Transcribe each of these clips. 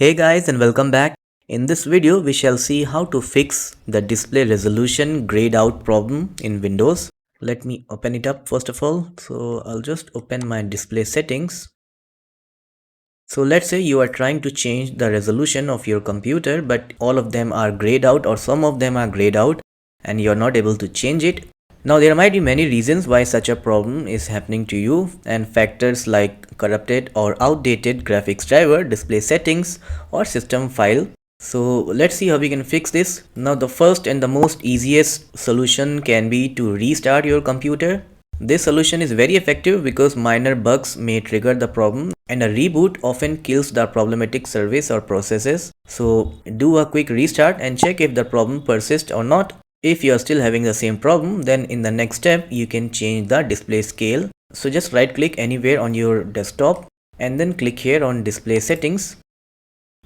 Hey guys, and welcome back. In this video we shall see how to fix the display resolution grayed out problem in Windows. Let me open it up first of all. So I'll just open my display settings. So let's say you are trying to change the resolution of your computer, but all of them are grayed out or some of them are grayed out and you're not able to change it. Now there might be many reasons why such a problem is happening to you, and factors like corrupted or outdated graphics driver, display settings or system file. So let's see how we can fix this. Now the first and the most easiest solution can be to restart your computer. This solution is very effective because minor bugs may trigger the problem and a reboot often kills the problematic service or processes. So do a quick restart and check if the problem persists or not. If you are still having the same problem, then in the next step you can change the display scale. So just right click anywhere on your desktop and then click here on display settings.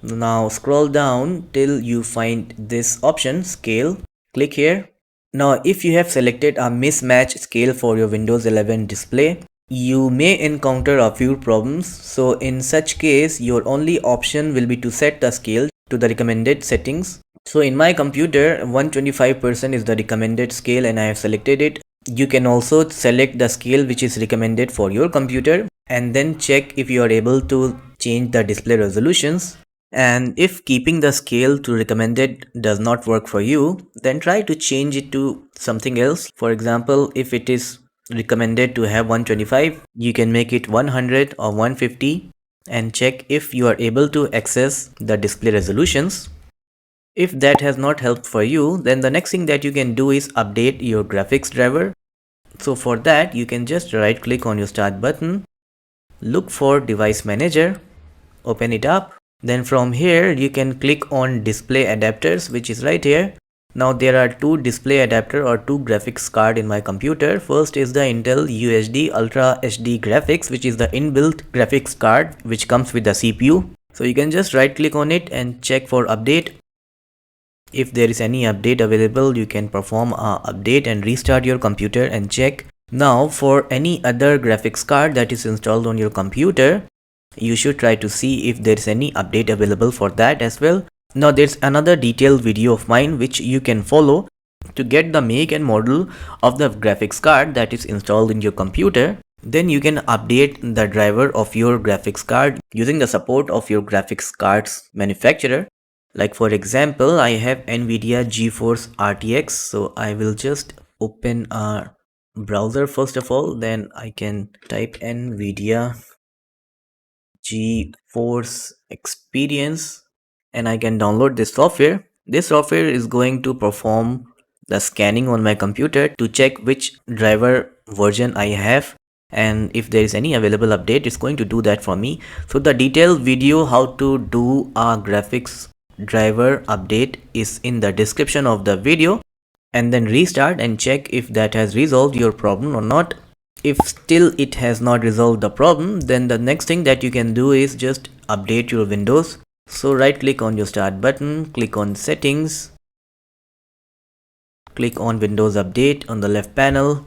Now scroll down till you find this option scale. Click here. Now if you have selected a mismatch scale for your Windows 11 display, you may encounter a few problems. So in such case, your only option will be to set the scale to the recommended settings. So in my computer 125% is the recommended scale and I have selected it. You can also select the scale which is recommended for your computer and then check if you are able to change the display resolutions. And if keeping the scale to recommended does not work for you, then try to change it to something else. For example, if it is recommended to have 125, you can make it 100 or 150 and check if you are able to access the display resolutions. If that has not helped for you, then the next thing that you can do is update your graphics driver. So for that, you can just right click on your start button, look for device manager, open it up. Then from here you can click on display adapters, which is right here. Now there are two display adapter or two graphics card in my computer. First is the Intel UHD Ultra HD graphics, which is the inbuilt graphics card which comes with the CPU. So you can just right click on it and check for update. If there is any update available, you can perform a update and restart your computer and check. Now for any other graphics card that is installed on your computer, you should try to see if there is any update available for that as well. Now there's another detailed video of mine which you can follow to get the make and model of the graphics card that is installed in your computer. Then you can update the driver of your graphics card using the support of your graphics card's manufacturer. Like for example, I have NVIDIA GeForce RTX, so I will just open a browser first of all, then I can type NVIDIA GeForce Experience and I can download this software. This software is going to perform the scanning on my computer to check which driver version I have, and if there is any available update, it's going to do that for me. So the detailed video how to do a graphics driver update is in the description of the video, and then restart and check if that has resolved your problem or not. If still it has not resolved the problem, then the next thing that you can do is just update your Windows. So right click on your start button, click on settings, click on Windows Update on the left panel.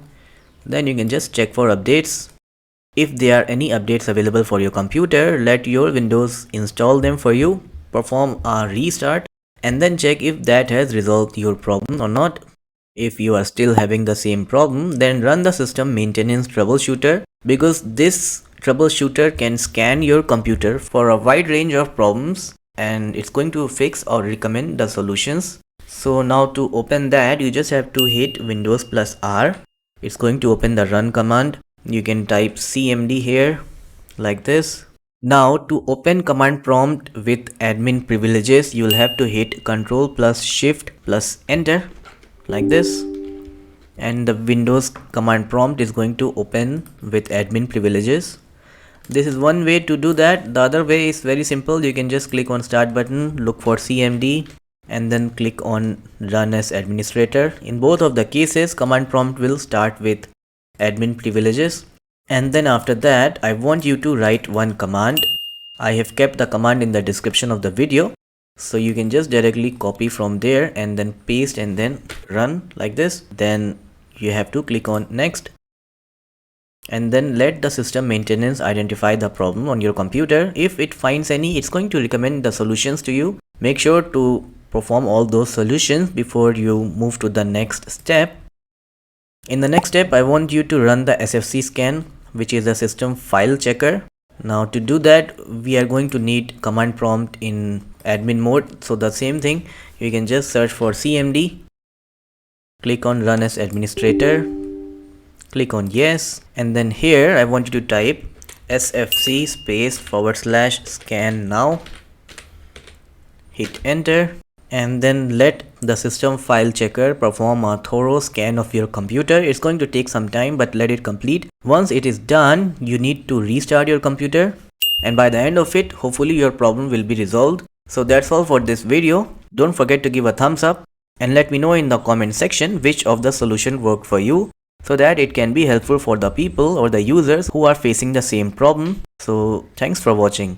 Then you can just check for updates. If there are any updates available for your computer, let your Windows install them for you, perform a restart and then check if that has resolved your problem or not. If you are still having the same problem, then run the system maintenance troubleshooter, because this troubleshooter can scan your computer for a wide range of problems and it's going to fix or recommend the solutions. So now to open that, you just have to hit Windows plus R. It's going to open the run command. You can type cmd here like this. Now to open command prompt with admin privileges, you will have to hit Ctrl plus Shift plus Enter like this, and the Windows command prompt is going to open with admin privileges. This is one way to do that. The other way is very simple. You can just click on start button, look for cmd and then click on run as administrator. In both of the cases, command prompt will start with admin privileges. And then after that, I want you to write one command. I have kept the command in the description of the video, so you can just directly copy from there and then paste and then run like this. Then you have to click on next. and then let the system maintenance identify the problem on your computer. If it finds any, it's going to recommend the solutions to you. Make sure to perform all those solutions before you move to the next step. In the next step, I want you to run the SFC scan, which is a system file checker. Now to do that, we are going to need command prompt in admin mode. So the same thing, you can just search for cmd, click on run as administrator, click on yes, and then here I want you to type sfc /scan now, hit enter, and then let the system file checker perform a thorough scan of your computer. It's going to take some time, but let it complete. Once it is done, you need to restart your computer, and by the end of it, hopefully your problem will be resolved. So that's all for this video. Don't forget to give a thumbs up and let me know in the comment section which of the solution worked for you, so that it can be helpful for the people or the users who are facing the same problem. So thanks for watching.